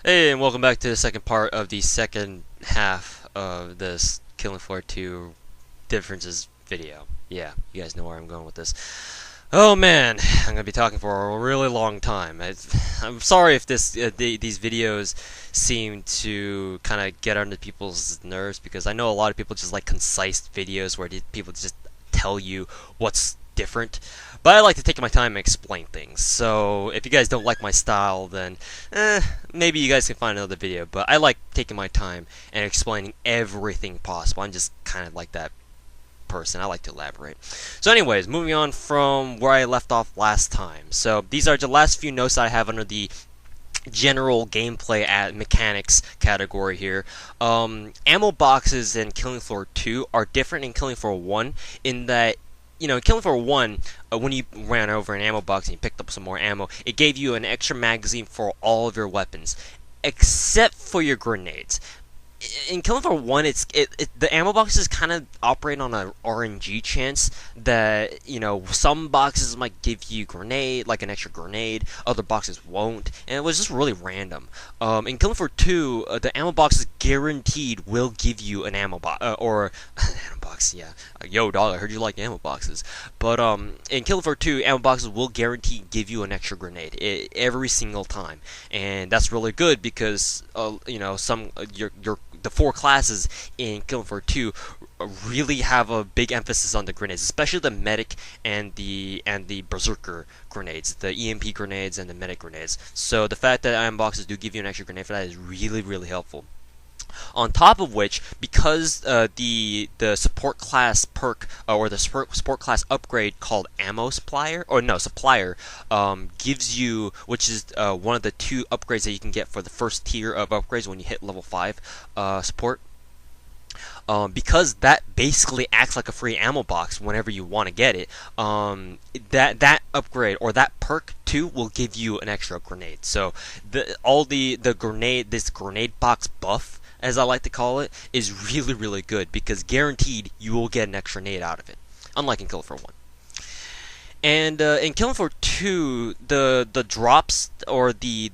Hey, and welcome back to the second part of the second half of this Killing Floor 2 differences video. Yeah, you guys know where I'm going with this. Oh man, I'm gonna be talking for a really long time. I'm sorry if these videos seem to kind of get under people's nerves because I know a lot of people just like concise videos where people just tell you what's different. But I like to take my time and explain things. So if you guys don't like my style, then maybe you guys can find another video. But I like taking my time and explaining everything possible. I'm just kind of like that person. I like to elaborate. So anyways, moving on from where I left off last time. So these are the last few notes that I have under the general gameplay at mechanics category here. Ammo boxes in Killing Floor 2 are different in Killing Floor 1 in that in Killing Floor 1, when you ran over an ammo box and you picked up some more ammo, it gave you an extra magazine for all of your weapons, except for your grenades. In Killing Floor 1, the ammo boxes kind of operate on a RNG chance that, some boxes might give you grenade, like an extra grenade, other boxes won't, and it was just really random. In Killing Floor 2, the ammo boxes guaranteed will give you an ammo box, or ammo box, yeah. Yo, dog, I heard you like ammo boxes. But in Killing Floor 2, ammo boxes will guarantee give you an extra grenade every single time, and that's really good because the four classes in Killing Floor 2 really have a big emphasis on the grenades, especially the medic and the berserker grenades, the EMP grenades and the medic grenades. So the fact that iron boxes do give you an extra grenade for that is really, really helpful. On top of which, because the support class perk or the support class upgrade called Ammo Supplier or no Supplier gives you, which is one of the two upgrades that you can get for the first tier of upgrades when you hit level 5 support. Because that basically acts like a free ammo box whenever you want to get it. That upgrade or that perk too will give you an extra grenade. So this grenade box buff, as I like to call it, is really, really good because guaranteed you will get an extra nade out of it, unlike in Kill for 1. And in Killing Floor 2, the drops or the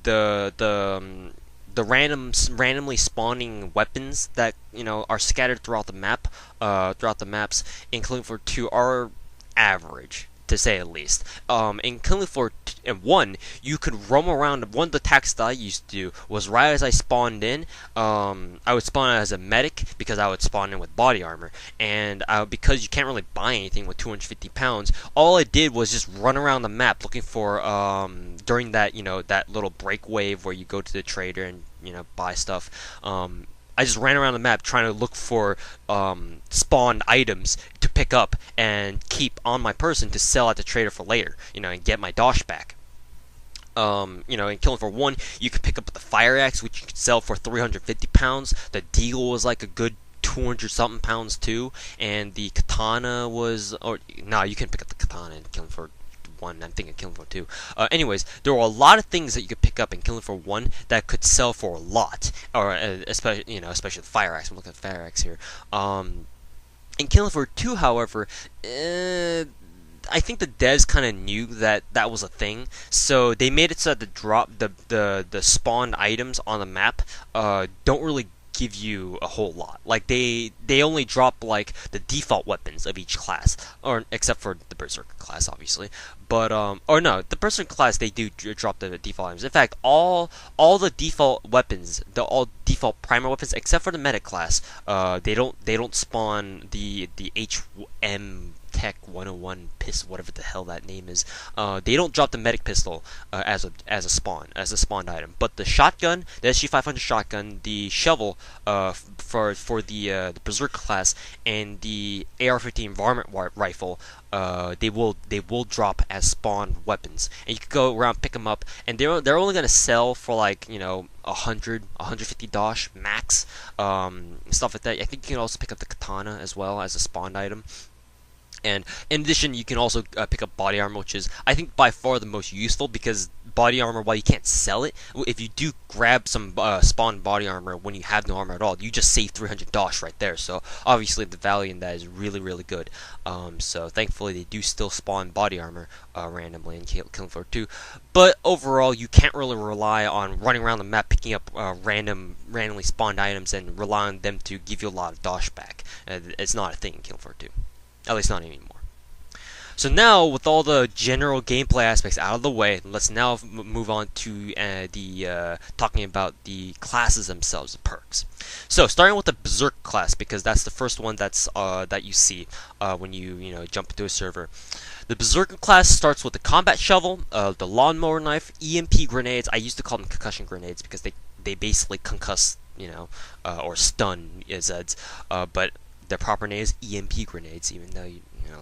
randomly spawning weapons that are scattered throughout the map, throughout the maps in Killing Floor 2 are average, to say the least. In Killing Floor 1, you could roam around. One of the tactics that I used to do was right as I spawned in, I would spawn as a medic because I would spawn in with body armor, and because you can't really buy anything with 250 pounds, all I did was just run around the map looking for during that that little break wave where you go to the trader and buy stuff. I just ran around the map trying to look for spawned items to pick up and keep on my person to sell at the trader for later, and get my dosh back. In Killing Floor 1, you could pick up the fire axe, which you could sell for 350 pounds. The deagle was like a good 200 something pounds too, and the katana was, or no, you can pick up the katana in Killing Floor 1. I'm thinking Killing Floor 2. Anyways, there were a lot of things that you could pick up in Killing Floor 1 that could sell for a lot, or especially the fire axe. I'm looking at the fire axe here. In Killing Floor 2, however, I think the devs kind of knew that that was a thing, so they made it so that the spawned items on the map don't really give you a whole lot. Like they only drop like the default weapons of each class, or except for the berserker class, obviously. But or no, the berserker class they do drop the default items. In fact, all the default weapons, all default primer weapons, except for the medic class, they don't spawn the HM Tech 101 pistol, whatever the hell that name is. They don't drop the medic pistol as a spawned item, but the shotgun, the SG500 shotgun, the shovel for the berserker class, and the AR-15 varmint rifle, they will drop as spawned weapons, and you can go around pick them up, and they're only gonna sell for like 150 dosh max, stuff like that. I think you can also pick up the katana as well as a spawned item. And in addition, you can also pick up body armor, which is, I think, by far the most useful, because body armor, while you can't sell it, if you do grab some spawn body armor when you have no armor at all, you just save 300 dosh right there. So obviously the value in that is really, really good. So thankfully they do still spawn body armor randomly in Killing Floor 2. But overall, you can't really rely on running around the map picking up randomly spawned items and rely on them to give you a lot of dosh back. It's not a thing in Killing Floor 2. At least not anymore. So now, with all the general gameplay aspects out of the way, let's now move on to talking about the classes themselves, the perks. So starting with the Berserk class, because that's the first one that you see when you jump into a server. The Berserker class starts with the combat shovel, the lawnmower knife, EMP grenades. I used to call them concussion grenades because they basically concuss, or stun Zeds, but their proper name is EMP grenades, even though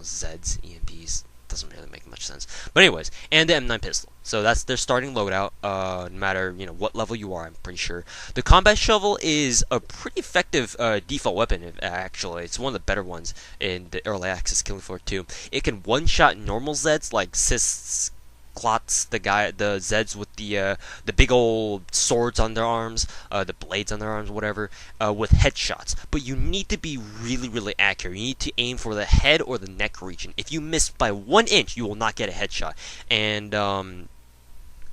Zeds, EMPs doesn't really make much sense. But anyways, and the M9 pistol. So that's their starting loadout. No matter what level you are, I'm pretty sure. The combat shovel is a pretty effective default weapon. Actually, it's one of the better ones in the early access Killing Floor 2. It can one-shot normal Zeds like Sis. Klotz, the Zeds with the big old swords on their arms, the blades on their arms, whatever, with headshots. But you need to be really, really accurate. You need to aim for the head or the neck region. If you miss by 1 inch, you will not get a headshot. And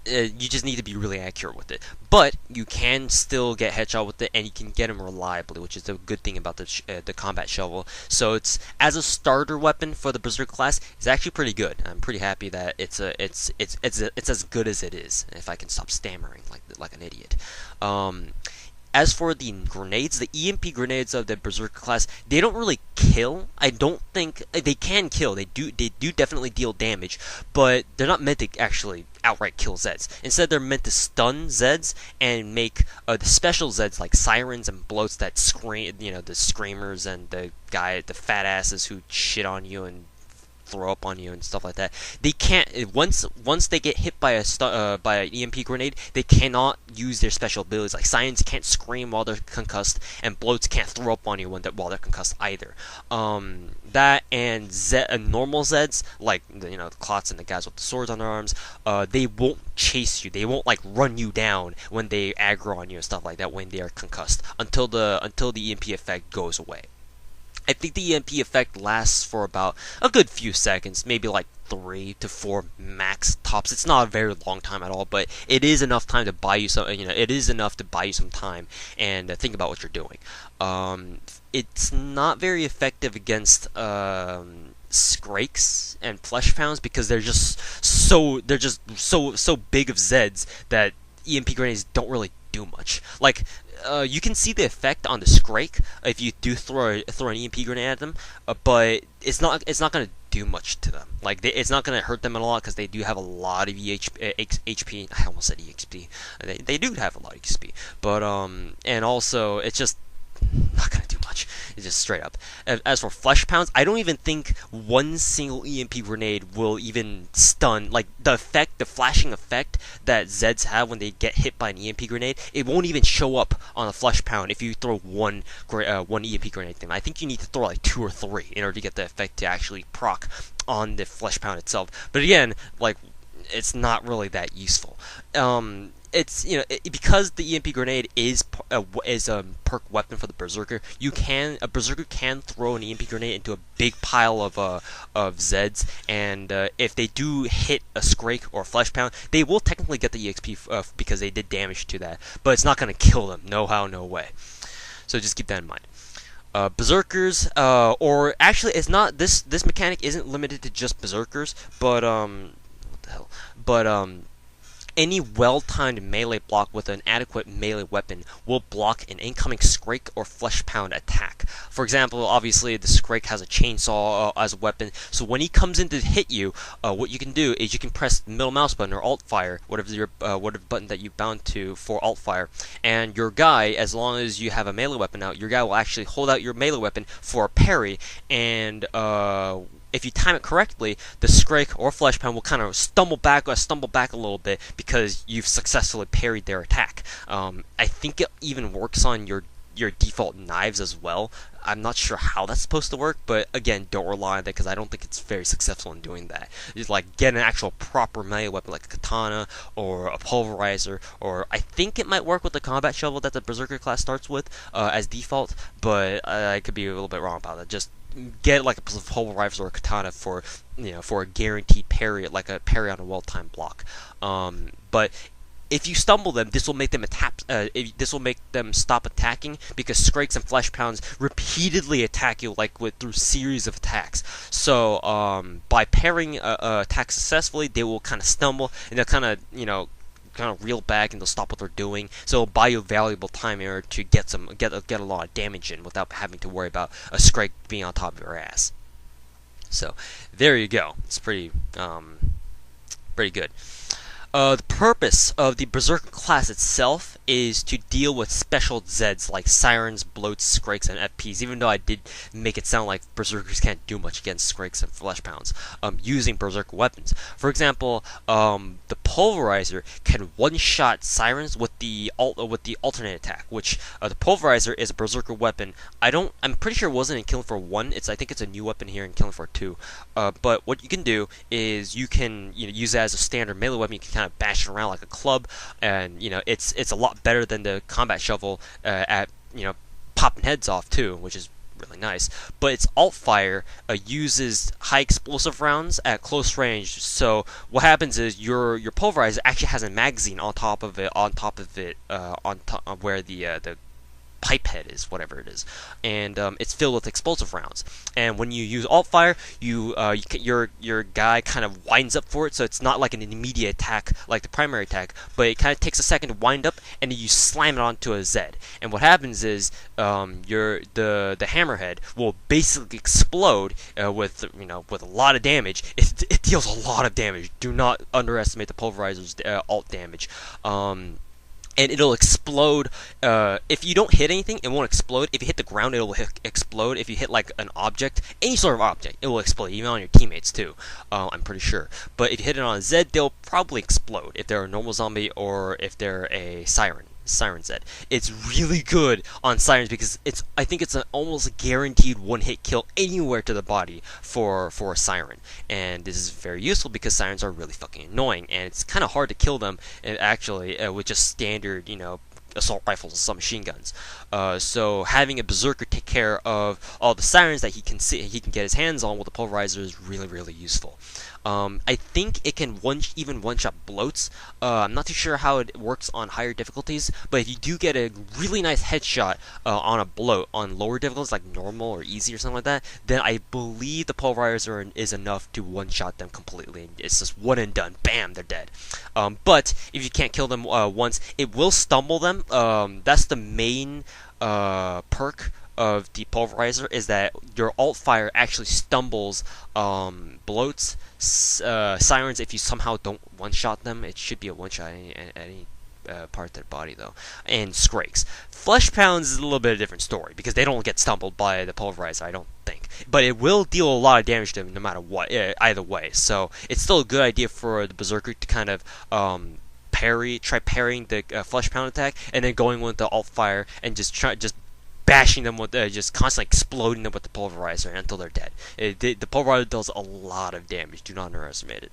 you just need to be really accurate with it. But you can still get headshot with it, and you can get them reliably, which is the good thing about the combat shovel. So it's, as a starter weapon for the Berserk class, it's actually pretty good. I'm pretty happy that it's as good as it is. If I can stop stammering like an idiot. As for the grenades, the EMP grenades of the Berserker class, they don't really kill. I don't think they can kill. They do definitely deal damage, but they're not meant to actually outright kill Zeds. Instead, they're meant to stun Zeds and make the special Zeds like sirens and bloats that scream. The screamers and the fat asses who shit on you and throw up on you and stuff like that. They can't once they get hit by an EMP grenade, they cannot use their special abilities. Like Sirens can't scream while they're concussed, and bloats can't throw up on you while they're concussed either. That and normal Zeds, like the Klotz and the guys with the swords on their arms, they won't chase you. They won't like run you down when they aggro on you and stuff like that when they are concussed until the EMP effect goes away. I think the EMP effect lasts for about a good few seconds, maybe like 3 to 4 max tops. It's not a very long time at all, but it is enough time to buy you some. It is enough to buy you some time and think about what you're doing. It's not very effective against Skrakes and Flesh Pounds because they're just so big of Zeds that EMP grenades don't really do much. Like, you can see the effect on the Skrake if you do throw an EMP grenade at them, but it's not gonna do much to them. Like, it's not gonna hurt them a lot because they do have a lot of HP. I almost said EXP. They do have a lot of XP, but and also it's just not gonna do much. It's just straight up. As for Flesh Pounds, I don't even think one single EMP grenade will even stun. Like, the flashing effect that Zeds have when they get hit by an EMP grenade, it won't even show up on a Flesh Pound if you throw one EMP grenade thing. I think you need to throw like 2 or 3 in order to get the effect to actually proc on the Flesh Pound itself. But again, like, it's not really that useful. It's because the EMP grenade is a perk weapon for the Berserker. A Berserker can throw an EMP grenade into a big pile of Zeds, and if they do hit a Skrake or a Flesh Pound, they will technically get the EXP because they did damage to that. But it's not going to kill them. No how, no way. So just keep that in mind. Berserkers, or actually, it's not this mechanic isn't limited to just Berserkers, but what the hell? But any well-timed melee block with an adequate melee weapon will block an incoming Skrake or Flesh Pound attack. For example, obviously the Skrake has a chainsaw as a weapon, so when he comes in to hit you, what you can do is you can press the middle mouse button or Alt Fire, whatever button that you bound to for Alt Fire, and your guy, as long as you have a melee weapon out, your guy will actually hold out your melee weapon for a parry, and if you time it correctly, the Skrake or Flesh Pound will kind of stumble back a little bit because you've successfully parried their attack. I think it even works on your your default knives as well. I'm not sure how that's supposed to work, but again, don't rely on that because I don't think it's very successful in doing that. Just like get an actual proper melee weapon like a katana or a pulverizer, or I think it might work with the combat shovel that the Berserker class starts with as default, but I could be a little bit wrong about that. Just get like a pulverizer or a katana for for a guaranteed parry, like a parry on a well-timed block. But if you stumble them, this will make them attack. This will make them stop attacking because Skrakes and Flesh Pounds repeatedly attack you through series of attacks. So by parrying a attack successfully, they will kind of stumble and they'll kind of reel back and they'll stop what they're doing. So it'll buy you valuable time here to get a lot of damage in without having to worry about a Skrake being on top of your ass. So there you go. It's pretty good. The purpose of the Berserker class itself is to deal with special Zeds like Sirens, Bloats, Skrakes, and FPs, even though I did make it sound like Berserkers can't do much against Skrakes and Flesh Pounds using Berserker weapons. For example, the Pulverizer can one-shot Sirens with the alternate attack, which the Pulverizer is a Berserker weapon. I'm pretty sure it wasn't in Killing Floor 1. I think it's a new weapon here in Killing Floor 2. But what you can do is you can use it as a standard melee weapon. You can kind of bash it around like a club, and it's a lot better than the combat shovel at popping heads off too, which is really nice. But its alt fire uses high explosive rounds at close range. So what happens is your pulverizer actually has a magazine on top of it, where the pipe head is, whatever it is, and it's filled with explosive rounds. And when you use alt fire, your guy kind of winds up for it, so it's not like an immediate attack like the primary attack, but it kind of takes a second to wind up, and then you slam it onto a Zed. And what happens is the hammerhead will basically explode with a lot of damage. It deals a lot of damage. Do not underestimate the pulverizer's alt damage. And it'll explode. If you don't hit anything, it won't explode. If you hit the ground, it will explode. If you hit like an object, any sort of object, it will explode, even on your teammates too. I'm pretty sure. But if you hit it on a Zed, they'll probably explode if they're a normal zombie or if they're a Siren Zed. It's really good on Sirens because I think it's an almost guaranteed one-hit kill anywhere to the body for a Siren, and this is very useful because Sirens are really fucking annoying, and it's kind of hard to kill them actually with just standard assault rifles and submachine guns. So having a Berserker take care of all the Sirens that he can get his hands on with the Pulverizer is really, really useful. I think it can even one-shot Bloats. I'm not too sure how it works on higher difficulties, but if you do get a really nice headshot on a Bloat on lower difficulties like normal or easy or something like that, then I believe the Pulverizer is enough to one-shot them completely. It's just one and done. Bam, they're dead. But if you can't kill them once, it will stumble them. That's the main perk of the Pulverizer, is that your alt fire actually stumbles Bloats, Sirens. If you somehow don't one-shot them, it should be a one-shot at any part of their body though. And Skrakes. Flesh Pounds is a little bit of a different story because they don't get stumbled by the Pulverizer, I don't think. But it will deal a lot of damage to them no matter what, either way. So it's still a good idea for the Berserker to kind of try parrying the Flesh Pound attack, and then going with the alt fire and just bashing them with just constantly exploding them with the Pulverizer until they're dead. The Pulverizer does a lot of damage. Do not underestimate it.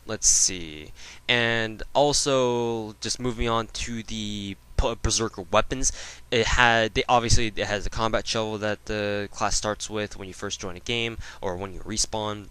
Let's see, and also just moving on to the Berserker weapons. Obviously it has the combat shovel that the class starts with when you first join a game or when you respawn.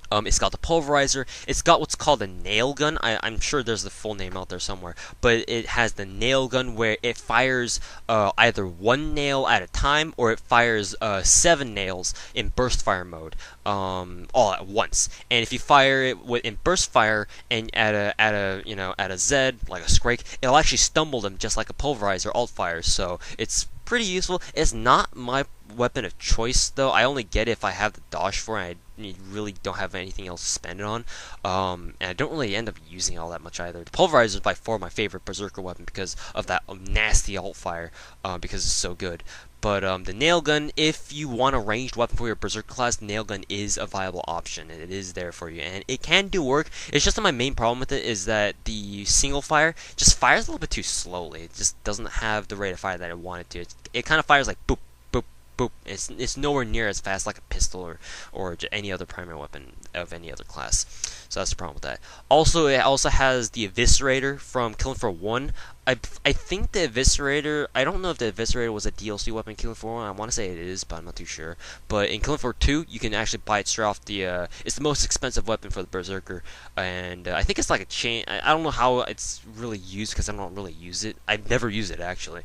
It's got the Pulverizer. It's got what's called a nail gun. I'm sure there's the full name out there somewhere, but it has the nail gun where it fires either one nail at a time, or it fires 7 nails in burst fire mode, all at once. And if you fire it in burst fire and at a Zed like a Skrake, it'll actually stumble them just like a Pulverizer alt fire. So it's pretty useful. It's not my weapon of choice though. I only get it if I have the dodge for it. I you really don't have anything else to spend it on. And I don't really end up using it all that much either. The Pulverizer is by far my favorite Berserker weapon because of that nasty alt fire, because it's so good. But the nail gun, if you want a ranged weapon for your Berserker class, the nail gun is a viable option. It is there for you, and it can do work. It's just that my main problem with it is that the single fire just fires a little bit too slowly. It just doesn't have the rate of fire that I want it to. It kind of fires like boop, boop, boop. It's nowhere near as fast like a pistol or any other primary weapon of any other class. So that's the problem with that. Also, it also has the Eviscerator from Killing Floor 1. I think the Eviscerator, I don't know if the Eviscerator was a DLC weapon in Killing Floor 1. I want to say it is, but I'm not too sure. But in Killing Floor 2, you can actually buy it straight off the, it's the most expensive weapon for the Berserker. And I think it's like a chain, I don't know how it's really used because I don't really use it. I've never used it actually.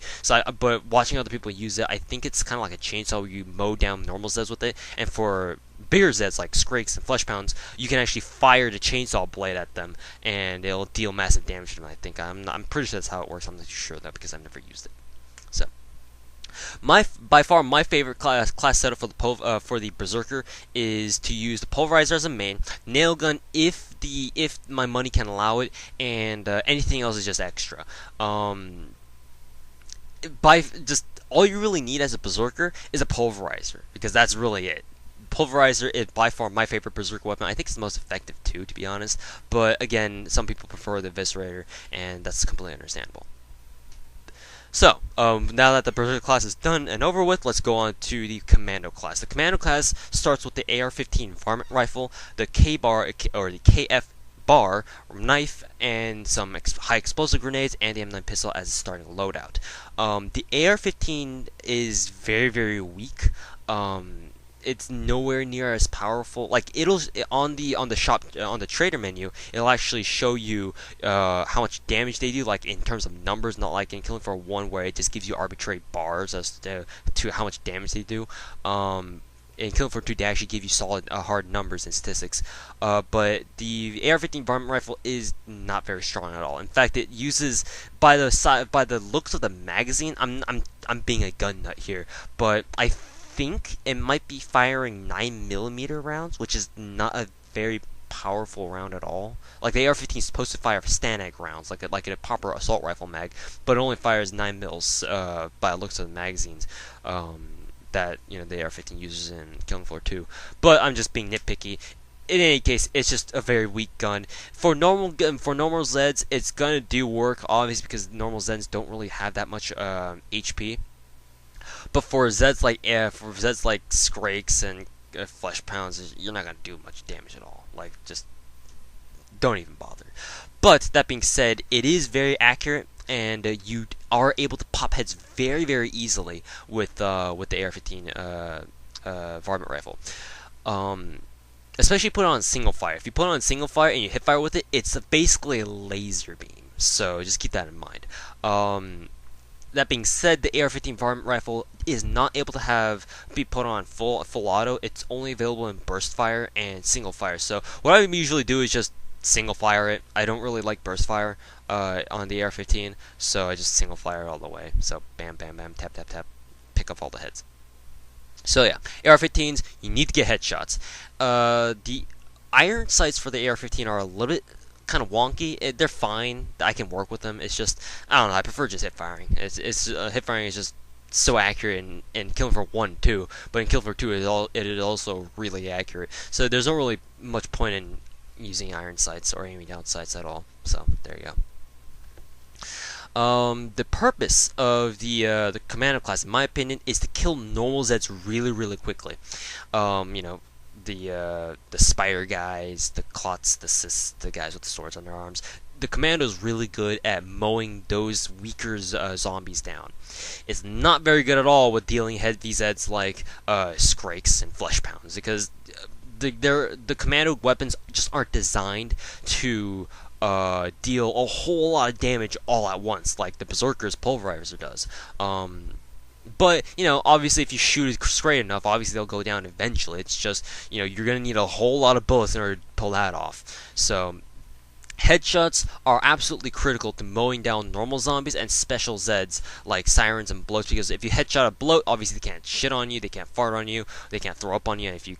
But watching other people use it, I think it's kind of like a chainsaw where you mow down normal Zeds with it. And for bigger Zeds like Skrakes and Flesh Pounds, you can actually fire the chainsaw blade at them, and it'll deal massive damage to them. I think I'm pretty sure that's how it works. I'm not too sure though because I've never used it. So, by far my favorite class setup for the Berserker is to use the Pulverizer as a main, nail gun if my money can allow it, and anything else is just extra. Just all you really need as a Berserker is a Pulverizer because that's really it. Pulverizer is by far my favorite Berserker weapon. I think it's the most effective too, to be honest. But again, some people prefer the Eviscerator, and that's completely understandable. So, now that the Berserker class is done and over with, let's go on to the Commando class. The Commando class starts with the AR-15 Varmint Rifle, the K-Bar, or the KF bar, knife, and some high explosive grenades, and the M9 pistol as a starting loadout. The AR-15 is very, very weak. It's nowhere near as powerful. Like it'll on the trader menu, it'll actually show you how much damage they do, like in terms of numbers, not like in Killing Floor 1 where it just gives you arbitrary bars as to how much damage they do. In Killing Floor 2, they actually give you solid, hard numbers and statistics. But the AR-15 Varmint Rifle is not very strong at all. In fact, it uses by the looks of the magazine. I'm being a gun nut here, but I think it might be firing 9mm rounds, which is not a very powerful round at all. Like the AR-15 is supposed to fire STANAG rounds, like a proper assault rifle mag, but it only fires 9mm by the looks of the magazines. That the AR-15 uses in Killing Floor 2. But I'm just being nitpicky. In any case, it's just a very weak gun. For normal Zeds, it's gonna do work, obviously, because normal Zeds don't really have that much HP. But for Zeds like Skrakes and Flesh Pounds, you're not gonna do much damage at all. Like, just don't even bother. But that being said, it is very accurate, and you are able to pop heads very, very easily with the AR-15 Varmint Rifle. Especially put it on single fire. If you put it on single fire and you hip fire with it, it's basically a laser beam. So just keep that in mind. That being said, the AR-15 Varmint Rifle is not able to be put on full auto. It's only available in burst fire and single fire. So what I usually do is just single fire it. I don't really like burst fire on the AR-15, so I just single fire it all the way. So bam, bam, bam, tap, tap, tap, pick up all the heads. So yeah, AR-15s, you need to get headshots. The iron sights for the AR-15 are a little bit kind of wonky. They're fine. I can work with them. It's just, I don't know, I prefer just hip firing. Hip firing is just so accurate in Killing Floor 1 too, but in Killing Floor 2 it is also really accurate. So there's not really much point in using iron sights or aiming down sights at all. So there you go. The purpose of the Commando class, in my opinion, is to kill normal Zeds really, really quickly. The Spider guys, the Clots, the guys with the swords on their arms. The Commando is really good at mowing those weaker zombies down. It's not very good at all with dealing heavy Zeds like Skrakes and Flesh Pounds, because the Commando weapons just aren't designed to deal a whole lot of damage all at once, like the Berserker's Pulverizer does. But, obviously if you shoot it straight enough, obviously they'll go down eventually. It's just, you're going to need a whole lot of bullets in order to pull that off. So, Headshots are absolutely critical to mowing down normal zombies and special Zeds like sirens and bloats, because if you headshot a bloat, obviously they can't shit on you, they can't fart on you, they can't throw up on you, and if you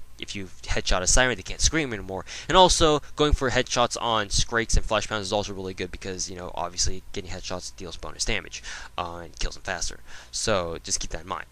headshot a siren, they can't scream anymore. And also, going for headshots on Skrakes and Fleshpounds is also really good because, you know, obviously getting headshots deals bonus damage and kills them faster. So just keep that in mind.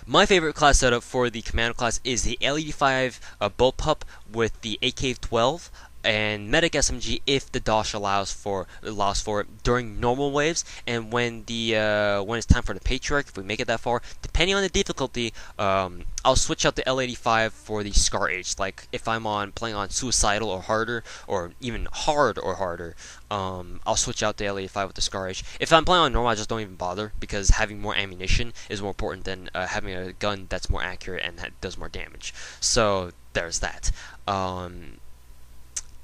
My favorite class setup for the Commando class is the L85 Bullpup with the AK-12 and Medic SMG if the DOSH allows for it during normal waves, and when it's time for the Patriarch, if we make it that far, depending on the difficulty, I'll switch out the L85 for the Scar H. Like if I'm playing on Suicidal or harder, or even hard or harder, I'll switch out the L85 with the Scar H. If I'm playing on normal, I just don't even bother because having more ammunition is more important than having a gun that's more accurate and that does more damage. So there's that.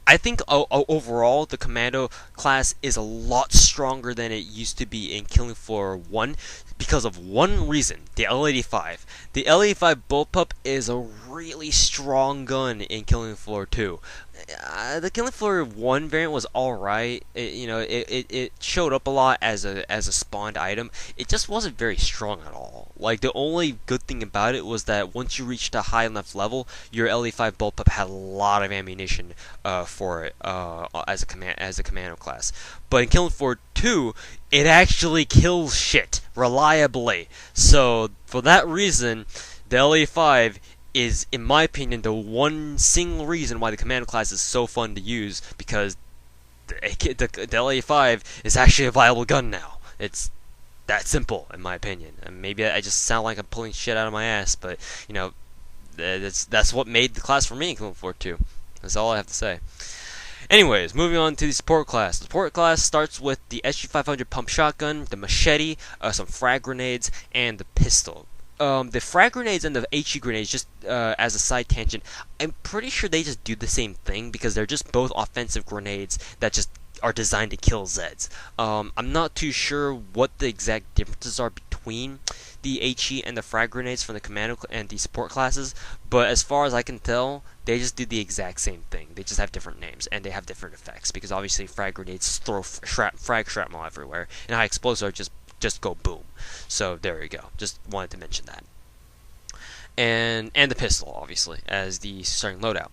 I think overall the Commando class is a lot stronger than it used to be in Killing Floor 1 because of one reason: the L85. The L85 Bullpup is a really strong gun in Killing Floor 2. The Killing Floor 1 variant was alright. It showed up a lot as a spawned item. It just wasn't very strong at all. Like, the only good thing about it was that once you reached a high enough level, your L85 Bullpup had a lot of ammunition for it as a commando class. But in Killing Floor 2, it actually kills shit reliably. So for that reason, the L85 is, in my opinion, the one single reason why the Commando class is so fun to use, because the L85 is actually a viable gun now. It's that simple, in my opinion. And maybe I just sound like I'm pulling shit out of my ass, but, you know, that's what made the class for me in Killing Floor 2. That's all I have to say. Anyways, moving on to the support class. The support class starts with the SG-500 pump shotgun, the machete, some frag grenades, and the pistol. The frag grenades and the HE grenades, just as a side tangent, I'm pretty sure they just do the same thing because they're just both offensive grenades that just are designed to kill Zeds. I'm not too sure what the exact differences are between the HE and the frag grenades from the Commando and the support classes, but as far as I can tell, they just do the exact same thing. They just have different names, and they have different effects, because obviously frag grenades throw frag shrapnel everywhere, and high explosives just go boom. So there you go. Just wanted to mention that. And the pistol, obviously, as the starting loadout.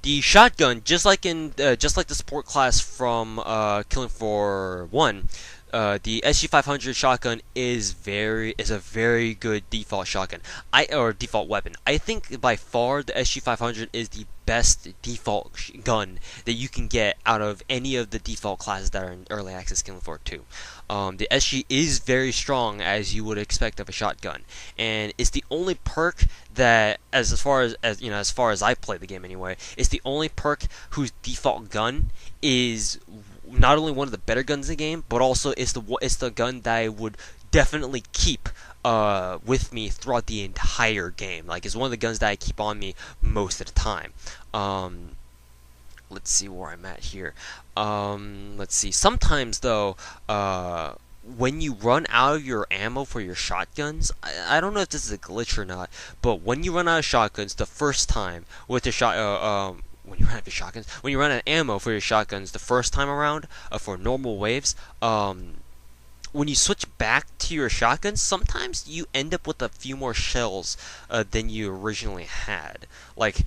The shotgun, just like the support class from Killing Floor 1, the SG-500 shotgun is a very good default shotgun, or default weapon. I think by far the SG-500 is the best default gun that you can get out of any of the default classes that are in early access Killing Floor 2. The SG is very strong, as you would expect of a shotgun, and it's the only perk that, as far as I play the game anyway, it's the only perk whose default gun is not only one of the better guns in the game, but also it's the gun that I would definitely keep with me throughout the entire game. Like, it's one of the guns that I keep on me most of the time. Let's see where I'm at here. Let's see. Sometimes, though, when you run out of your ammo for your shotguns, I don't know if this is a glitch or not, but when you run out of shotguns the first time with the when you run out of shotguns, when you run out of ammo for your shotguns the first time around for normal waves, when you switch back to your shotguns, sometimes you end up with a few more shells than you originally had. Like,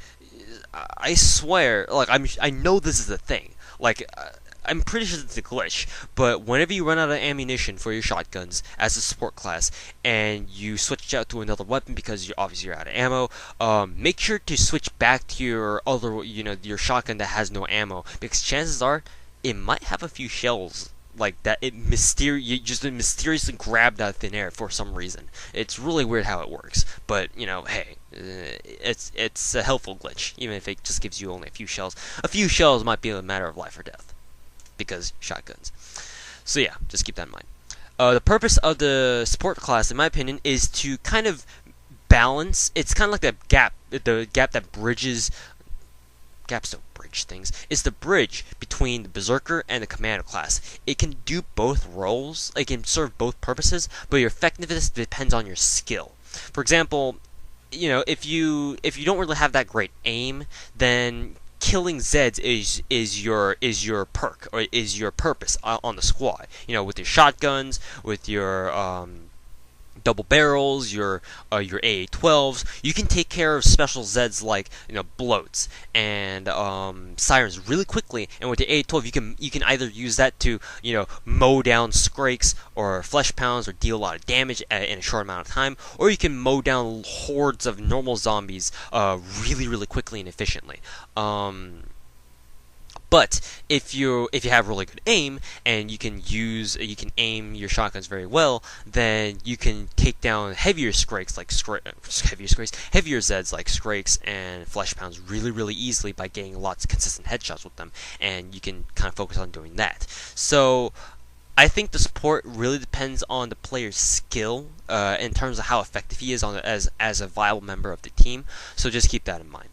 I swear, like, I know this is a thing. Like, I'm pretty sure it's a glitch, but whenever you run out of ammunition for your shotguns as a support class, and you switch out to another weapon because you're out of ammo, make sure to switch back to your other, your shotgun that has no ammo, because chances are it might have a few shells like that. You just mysteriously grabbed out of thin air for some reason. It's really weird how it works, but hey, it's a helpful glitch, even if it just gives you only a few shells. A few shells might be a matter of life or death, because shotguns. So yeah, just keep that in mind. The purpose of the support class, in my opinion, is to kind of balance. It's kind of like the gap that bridges. Gaps don't bridge things. It's the bridge between the Berserker and the Commando class. It can do both roles. It can serve both purposes, but your effectiveness depends on your skill. For example, if you don't really have that great aim, then killing Zeds is your perk, or is your purpose on the squad. You know, with your shotguns, with your double barrels, your AA-12s. You can take care of special Zeds like, you know, bloats and sirens really quickly. And with the AA-12, you can either use that to, you know, mow down Skrakes or flesh pounds or deal a lot of damage in a short amount of time, or you can mow down hordes of normal zombies really quickly and efficiently. But if you have really good aim and you can aim your shotguns very well, then you can take down heavier Zeds like Skrakes and Flesh Pounds really easily by getting lots of consistent headshots with them, and you can kind of focus on doing that. So I think the support really depends on the player's skill in terms of how effective he is as a viable member of the team. So just keep that in mind.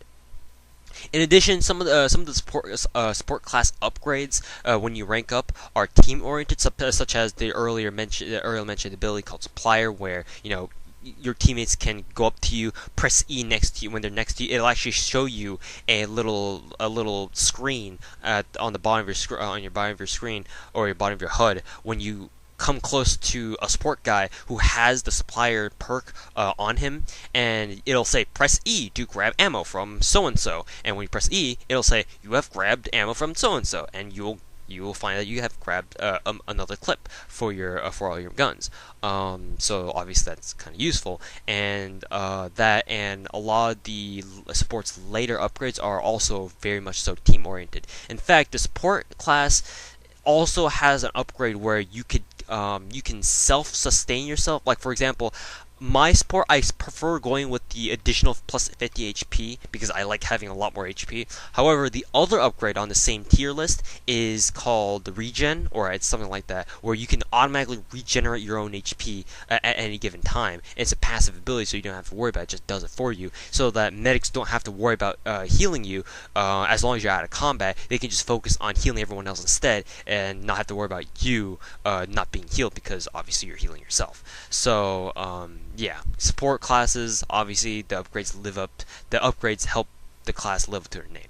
In addition, some of the support class upgrades when you rank up are team oriented, such as the earlier mentioned ability called Supplier, where, you know, your teammates can go up to you, press E next to you. When they're next to you, it'll actually show you a little screen on the bottom of your screen or your bottom of your HUD when you come close to a support guy who has the Supplier perk on him, and it'll say press E to grab ammo from so and so, and when you press E, it'll say you have grabbed ammo from so and so, and you will find that you have grabbed another clip for all your guns. So obviously that's kind of useful, and that and a lot of the support's later upgrades are also very much so team oriented. In fact, the support class also has an upgrade where you can self-sustain yourself. Like, for example, my support, I prefer going with the additional plus 50 HP because I like having a lot more HP. However, the other upgrade on the same tier list is called the Regen, or it's something like that, where you can automatically regenerate your own HP at any given time. It's a passive ability, so you don't have to worry about it. It just does it for you, so that medics don't have to worry about healing you as long as you're out of combat. They can just focus on healing everyone else instead and not have to worry about you not being healed, because obviously you're healing yourself. So yeah, support classes, obviously the upgrades help the class live up to their name.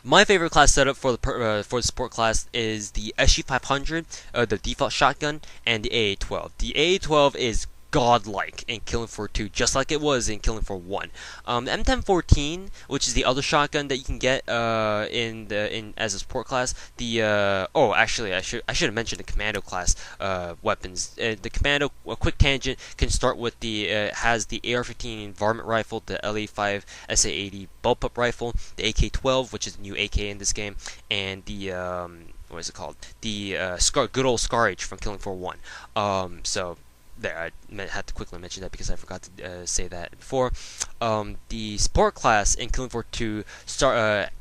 My favorite class setup for the support class is the SG500, the default shotgun, and the AA-12. The AA-12 is godlike in Killing Floor 2, just like it was in Killing Floor 1. The M1014, which is the other shotgun that you can get as a support class. Oh, actually, I should have mentioned the Commando class weapons. The Commando, a quick tangent, can start with has the AR-15 varmint rifle, the LE5 SA-80 bullpup rifle, the AK-12, which is the new AK in this game, and the what is it called? The good old Scar H from Killing Floor 1. So there, I had to quickly mention that because I forgot to say that before. The support class in Killing Floor 2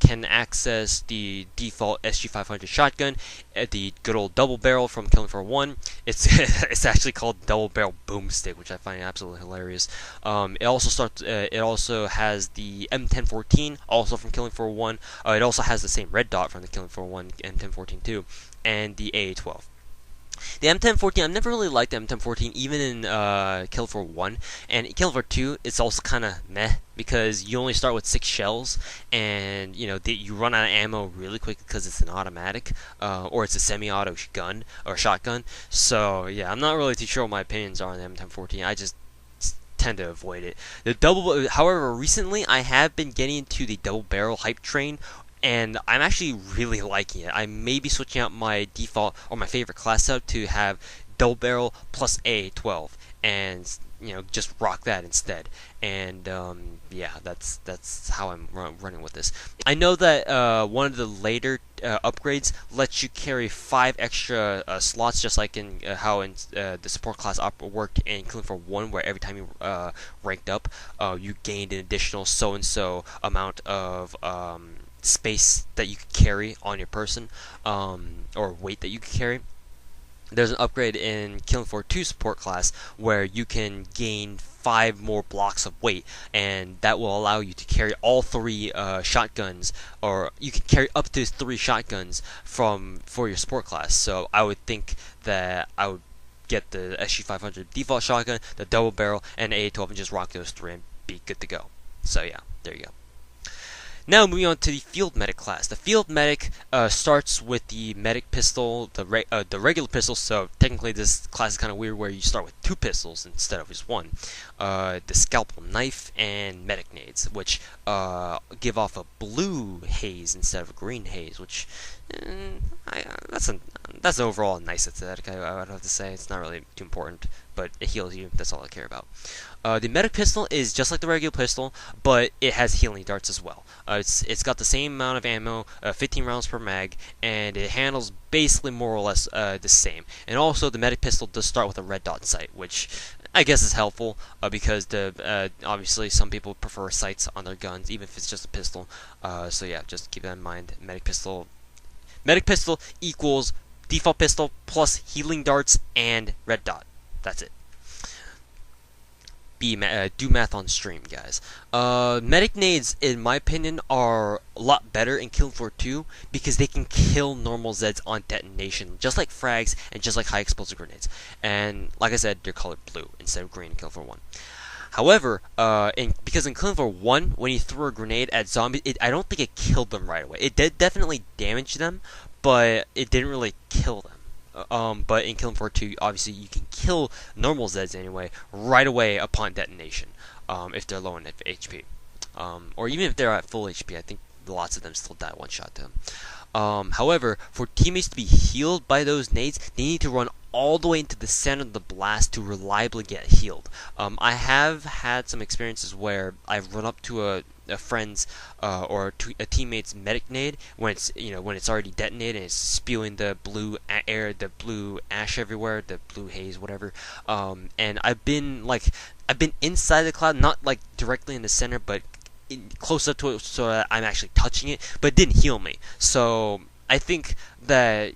can access the default SG500 shotgun, the good old double barrel from Killing Floor 1. It's it's actually called double barrel boomstick, which I find absolutely hilarious. It also has the M1014, also from Killing Floor 1. It also has the same red dot from the Killing Floor 1 M1014 too, and the AA-12. The M1014, I've never really liked the M1014, even in Kill Floor 1. And in Kill Floor 2, it's also kind of meh, because you only start with 6 shells, and you know you run out of ammo really quick because it's an automatic, or it's a semi-auto gun or shotgun. So yeah, I'm not really too sure what my opinions are on the M1014. I just tend to avoid it. However, recently I have been getting into the double barrel hype train, and I'm actually really liking it. I may be switching out my default or my favorite class setup to have double barrel plus AA-12, and you know, just rock that instead. And yeah, that's how I'm running with this. I know that one of the later upgrades lets you carry 5 extra slots, just like in how in the support class worked in Killing Floor 1, where every time you ranked up, you gained an additional so-and-so amount of space that you could carry on your person, or weight that you could carry. There's an upgrade in Killing Floor 2 support class where you can gain 5 more blocks of weight, and that will allow you to carry all 3 shotguns, or you can carry up to 3 shotguns for your support class. So I would think that I would get the SG500 default shotgun, the double barrel, and AA-12, and just rock those 3 and be good to go. So yeah, there you go. Now moving on to the field medic class. The field medic starts with the medic pistol, the regular pistol. So technically, this class is kind of weird, where you start with 2 pistols instead of just 1. The scalpel knife and medic nades, which give off a blue haze instead of a green haze, which that's overall a nice aesthetic. I would have to say it's not really too important, but it heals you. That's all I care about. The medic pistol is just like the regular pistol, but it has healing darts as well. It's got the same amount of ammo, 15 rounds per mag, and it handles basically more or less the same. And also, the medic pistol does start with a red dot sight, which I guess is helpful because obviously some people prefer sights on their guns, even if it's just a pistol. So yeah, just keep that in mind. Medic pistol equals default pistol plus healing darts and red dot. That's it. Do math on stream, guys. Medic nades, in my opinion, are a lot better in Killing Floor 2 because they can kill normal Zeds on detonation, just like frags and just like high explosive grenades. And like I said, they're colored blue instead of green in Killing Floor 1. However, because in Killing Floor 1, when you threw a grenade at zombies, I don't think it killed them right away. It did definitely damage them, but it didn't really kill them. But in Killing Floor 2, obviously you can kill normal Zeds anyway, right away upon detonation, if they're low in HP. Or even if they're at full HP, I think lots of them still die one shot to them. However, for teammates to be healed by those nades, they need to run all the way into the center of the blast to reliably get healed. I have had some experiences where I've run up to a friend's or to a teammate's medic nade when it's already detonated and it's spewing the blue air, the blue ash everywhere, the blue haze, whatever. And I've been inside the cloud, not like directly in the center, but close up to it so that I'm actually touching it, but it didn't heal me. So I think that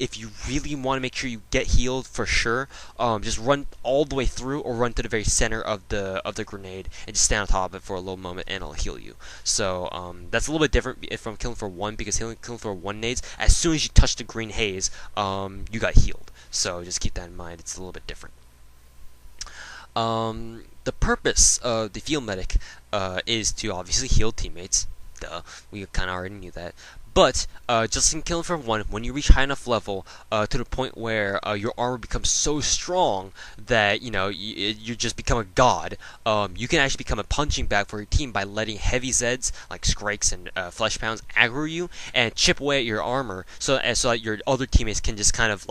if you really want to make sure you get healed for sure, just run all the way through or run to the very center of the grenade and just stand on top of it for a little moment and it'll heal you. So that's a little bit different from Killing Floor 1 because Killing Floor 1 nades, as soon as you touch the green haze, you got healed. So just keep that in mind. It's a little bit different. The purpose of the field medic is to obviously heal teammates. Duh, we kind of already knew that. But just in Killing Floor 1, when you reach high enough level to the point where your armor becomes so strong that you just become a god, you can actually become a punching bag for your team by letting heavy Zeds like Skrakes and Flesh Pounds aggro you and chip away at your armor, so that your other teammates can just kind of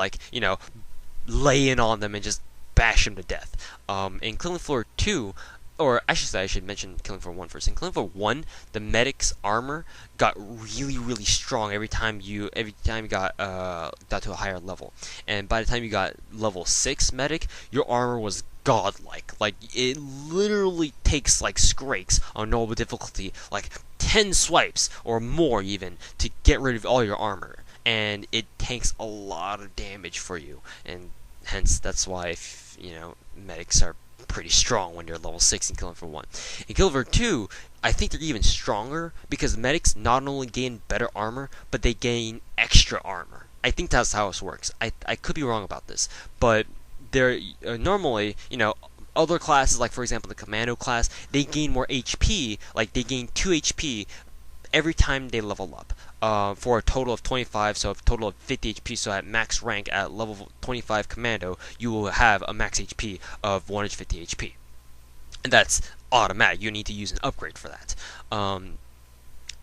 lay in on them and just bash them to death. In Killing Floor 2, or I should mention Killing Floor 1 first. In Killing Floor 1, the medic's armor got really, really strong every time you got to a higher level. And by the time you got level 6 medic, your armor was godlike. Like, it literally takes, like, Skrakes on normal difficulty, like 10 swipes or more even, to get rid of all your armor. And it takes a lot of damage for you. And hence, that's why, medics are pretty strong when you're level 6 in Killing Floor 1. In Killing Floor 2, I think they're even stronger because medics not only gain better armor, but they gain extra armor. I think that's how this works. I could be wrong about this, but they're normally, other classes, like for example the Commando class, they gain more HP, like they gain 2 HP every time they level up. For a total of 25, so a total of 50 HP. So at max rank at level 25 Commando, you will have a max HP of 150 HP. And that's automatic. You need to use an upgrade for that.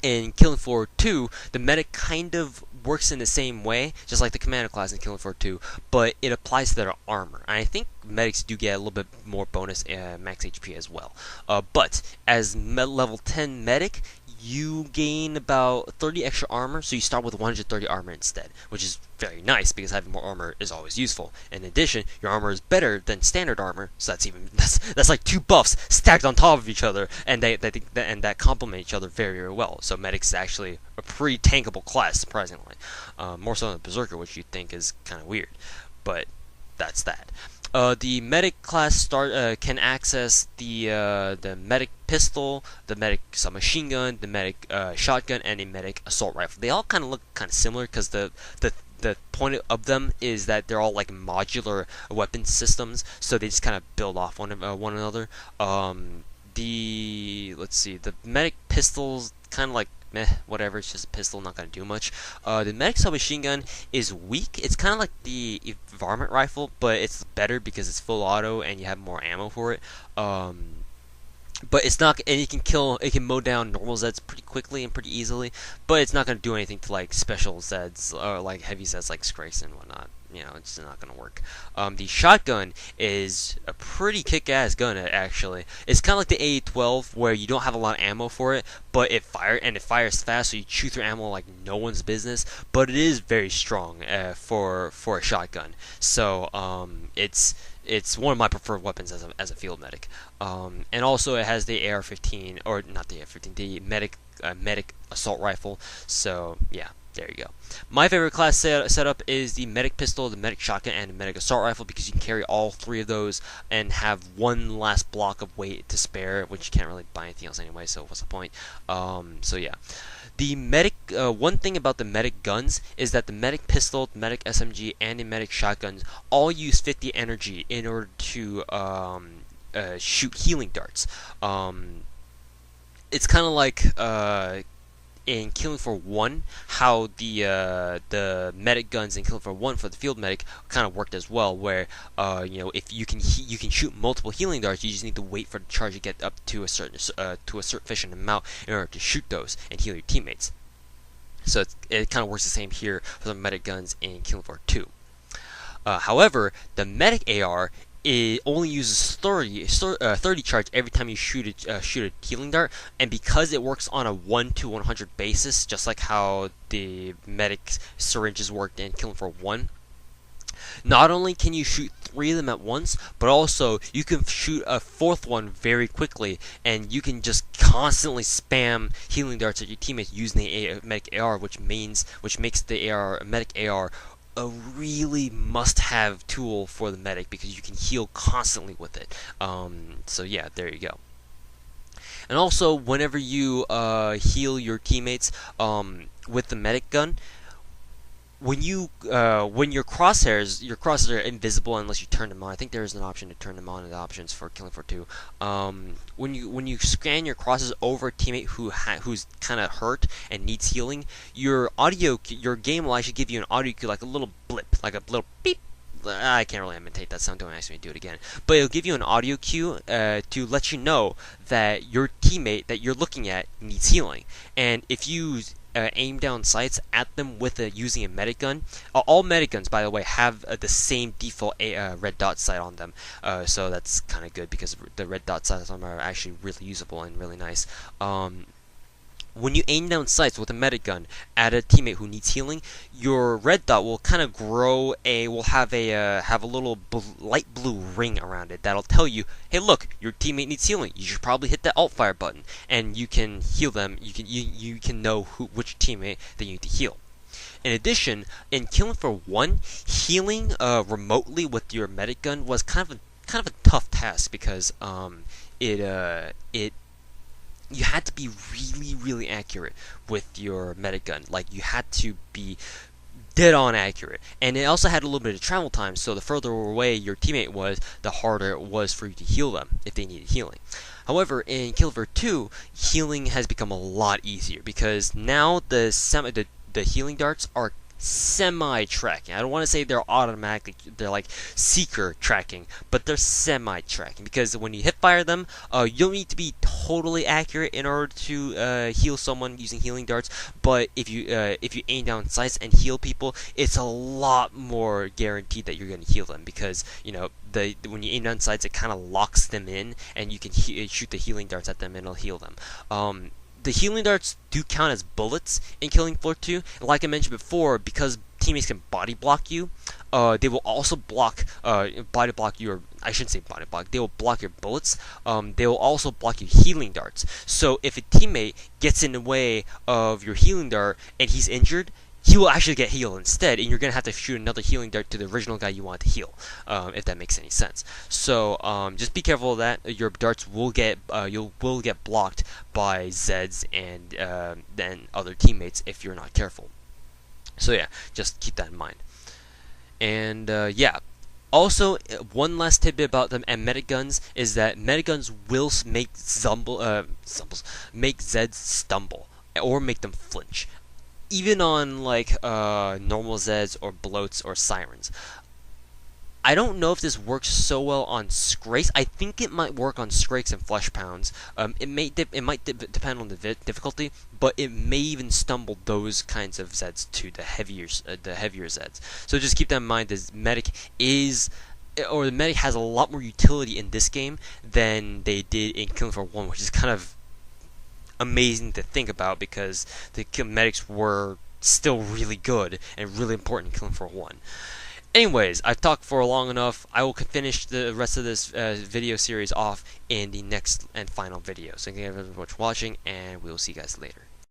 In Killing Floor 2, the medic kind of works in the same way, just like the Commando class in Killing Floor 2, but it applies to their armor. And I think medics do get a little bit more bonus max HP as well. But as level 10 medic, you gain about 30 extra armor, so you start with 130 armor instead, which is very nice because having more armor is always useful. In addition, your armor is better than standard armor, so that's like 2 buffs stacked on top of each other, and that complement each other very, very well. So medic's actually a pretty tankable class, surprisingly, more so than Berserker, which you'd think is kind of weird, but that's that. The medic class can access the medic pistol, the medic submachine gun, the medic shotgun, and the medic assault rifle. They all kind of look kind of similar because the point of them is that they're all like modular weapon systems, so they just kind of build off one another. let's see, the medic pistol's kind of like meh, whatever. It's just a pistol, not gonna do much. The medic submachine gun is weak. It's kind of like the varmint rifle, but it's better because it's full auto and you have more ammo for it. But it's not, and it can mow down normal Zeds pretty quickly and pretty easily, but it's not going to do anything to like special Zeds or like heavy Zeds like Scrakes and whatnot. You know, it's not going to work. The shotgun is a pretty kick-ass gun, actually. It's kind of like the AA-12, where you don't have a lot of ammo for it, but it fires fast, so you chew through ammo like no one's business. But it is very strong for a shotgun. So it's one of my preferred weapons as a field medic. And also it has the AR-15, or not the AR-15, the medic assault rifle. So yeah, there you go. My favorite class setup is the medic pistol, the medic shotgun, and the medic assault rifle, because you can carry all three of those and have one last block of weight to spare, which you can't really buy anything else anyway, so what's the point? So yeah. The medic, one thing about the medic guns is that the medic pistol, the medic SMG, and the medic shotguns all use 50 energy in order to shoot healing darts. It's kind of like in Killing Floor 1, how the medic guns in Killing Floor 1 for the field medic kind of worked as well, where you know, if you can shoot multiple healing darts, you just need to wait for the charge to get up to a certain sufficient amount in order to shoot those and heal your teammates. So it kind of works the same here for the medic guns in Killing Floor 2. However, the medic AR, it only uses 30 charge every time you shoot a healing dart, and because it works on a 1 to 100 basis, just like how the medic syringes worked in Killing Floor 1, not only can you shoot 3 of them at once, but also you can shoot a 4th one very quickly, and you can just constantly spam healing darts at your teammates using the medic AR, which makes the medic AR a really must-have tool for the medic, because you can heal constantly with it. So yeah, there you go. And also, whenever you heal your teammates with the medic gun, when your crosshairs are invisible unless you turn them on. I think there is an option to turn them on in the options for Killing Floor 2. When you scan your crosses over a teammate who's kind of hurt and needs healing, your game will actually give you an audio cue, like a little blip, like a little beep. I can't really imitate that sound, don't ask me to do it again. But it'll give you an audio cue to let you know that your teammate that you're looking at needs healing. And if you aim down sights at them using a medic gun. All medic guns, by the way, have the same default red dot sight on them, so that's kind of good, because the red dot sights on them are actually really usable and really nice. When you aim down sights with a medic gun at a teammate who needs healing, your red dot will kind of grow will have a little light blue ring around it that'll tell you, hey, look, your teammate needs healing. You should probably hit the alt fire button, and you can heal them. You can know which teammate that you need to heal. In addition, in Killing Floor 1, healing remotely with your medic gun was kind of a tough task, because you had to be really, really accurate with your medic gun. Like, you had to be dead on accurate, and it also had a little bit of travel time, so the further away your teammate was, the harder it was for you to heal them if they needed healing. However, in Killing Floor 2, healing has become a lot easier, because now the healing darts are semi-tracking. I don't want to say they're like seeker tracking, but they're semi-tracking, because when you hip fire them, you don't need to be totally accurate in order to heal someone using healing darts. But if you aim down sights and heal people, it's a lot more guaranteed that you're going to heal them, because you know when you aim down sights, it kind of locks them in, and you can shoot the healing darts at them and it'll heal them. The healing darts do count as bullets in Killing Floor 2, and like I mentioned before, because teammates can body block you, they will also body block your, I shouldn't say body block, they will block your bullets. They will also block your healing darts. So if a teammate gets in the way of your healing dart and he's injured, he will actually get healed instead, and you're going to have to shoot another healing dart to the original guy you want to heal, if that makes any sense. So just be careful of that. Your darts will get blocked by Zeds and then other teammates if you're not careful. So yeah, just keep that in mind. And yeah, Also, one last tidbit about them and Mediguns is that Mediguns will make make Zeds stumble or make them flinch, even on like normal Zeds or bloats or sirens. I don't know if this works so well on Skrakes. I think it might work on Skrakes and Flesh Pounds. It might depend on the difficulty, but it may even stumble those kinds of Zeds to the heavier Zeds. So just keep that in mind. This medic is, or the medic has a lot more utility in this game than they did in Killing Floor 1, which is kind of amazing to think about because the medics were still really good and really important in Killing Floor 1. Anyways, I've talked for long enough. I will finish the rest of this video series off in the next and final video. So thank you very much for watching, and we will see you guys later.